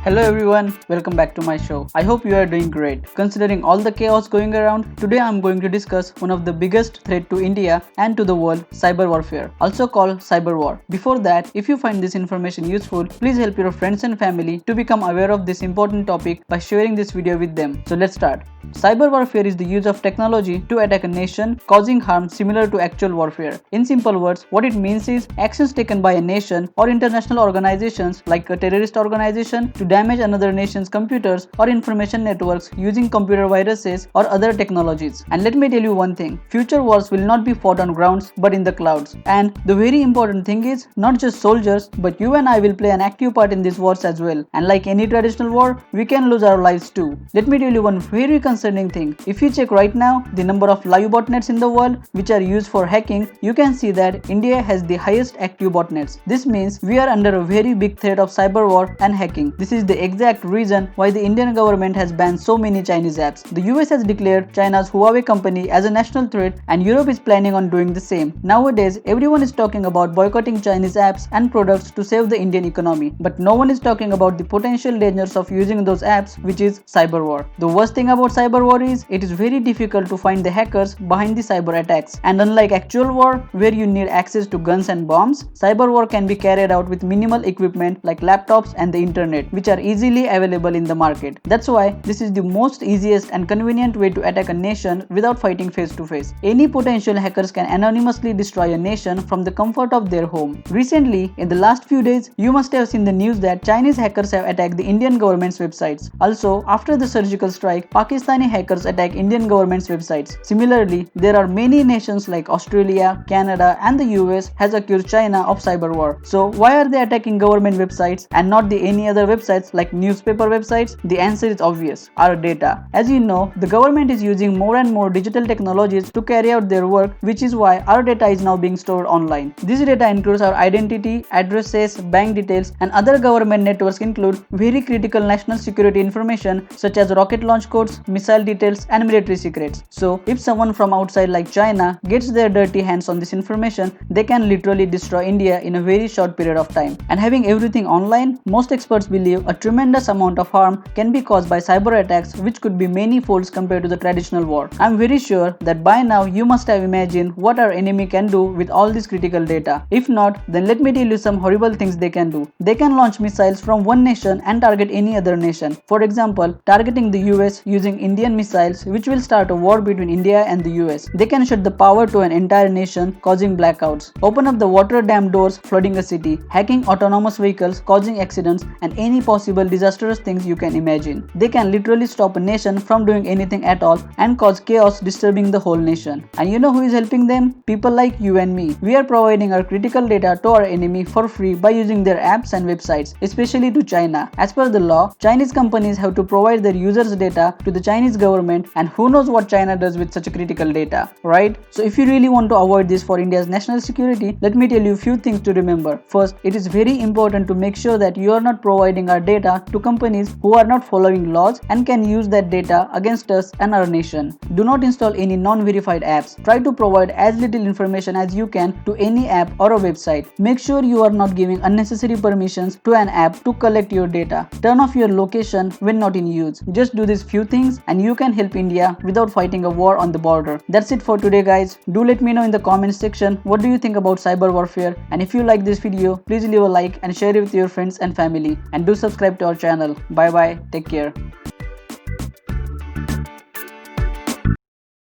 Hello everyone, welcome back to my show. I hope you are doing great. Considering all the chaos going around, today I am going to discuss one of the biggest threat to India and to the world, cyber warfare, also called cyber war. Before that, if you find this information useful, please help your friends and family to become aware of this important topic by sharing this video with them. So let's start. Cyber warfare is the use of technology to attack a nation, causing harm similar to actual warfare. In simple words, what it means is actions taken by a nation or international organizations like a terrorist organization to damage another nation's computers or information networks using computer viruses or other technologies. And let me tell you one thing, future wars will not be fought on grounds but in the clouds. And the very important thing is, not just soldiers, but you and I will play an active part in these wars as well. And like any traditional war, we can lose our lives too. Let me tell you one very concerning thing. If you check right now the number of live botnets in the world which are used for hacking, you can see that India has the highest active botnets. This means we are under a very big threat of cyber war and hacking. This is the exact reason why the Indian government has banned so many Chinese apps. The US has declared China's Huawei company as a national threat, and Europe is planning on doing the same. Nowadays, everyone is talking about boycotting Chinese apps and products to save the Indian economy, but no one is talking about the potential dangers of using those apps, which is cyber war. The worst thing about cyber war is it is very difficult to find the hackers behind the cyber attacks, and unlike actual war where you need access to guns and bombs, cyber war can be carried out with minimal equipment like laptops and the internet, which are easily available in the market. That's why this is the most easiest and convenient way to attack a nation without fighting face to face. Any potential hackers can anonymously destroy a nation from the comfort of their home. Recently, in the last few days, you must have seen the news that Chinese hackers have attacked the Indian government's websites. Also, after the surgical strike, Pakistani hackers attack Indian government's websites. Similarly, there are many nations like Australia, Canada and the US has accused China of cyber war. So why are they attacking government websites and not the any other websites like newspaper websites? The answer is obvious, our data. As you know, the government is using more and more digital technologies to carry out their work, which is why our data is now being stored online. This data includes our identity, addresses, bank details, and other government networks include very critical national security information such as rocket launch codes, missile details, and military secrets. So if someone from outside like China gets their dirty hands on this information, they can literally destroy India in a very short period of time. And having everything online, most experts believe a tremendous amount of harm can be caused by cyber attacks, which could be many folds compared to the traditional war. I'm very sure that by now you must have imagined what our enemy can do with all this critical data. If not, then let me tell you some horrible things they can do. They can launch missiles from one nation and target any other nation. For example, targeting the US using Indian missiles, which will start a war between India and the US. They can shut the power to an entire nation, causing blackouts, open up the water dam doors, flooding a city, hacking autonomous vehicles, causing accidents, and any possible disastrous things you can imagine. They can literally stop a nation from doing anything at all and cause chaos, disturbing the whole nation. And you know who is helping them? People like you and me. We are providing our critical data to our enemy for free by using their apps and websites, especially to China. As per the law, Chinese companies have to provide their users' data to the Chinese government, and who knows what China does with such a critical data, right? So if you really want to avoid this for India's national security, let me tell you a few things to remember. First, it is very important to make sure that you are not providing our data to companies who are not following laws and can use that data against us and our nation. Do not install any non-verified apps. Try to provide as little information as you can to any app or a website. Make sure you are not giving unnecessary permissions to an app to collect your data. Turn off your location when not in use. Just do these few things and you can help India without fighting a war on the border. That's it for today, guys. Do let me know in the comment section what do you think about cyber warfare, and if you like this video, please leave a like and share it with your friends and family, and do subscribe to our channel. Bye bye, take care.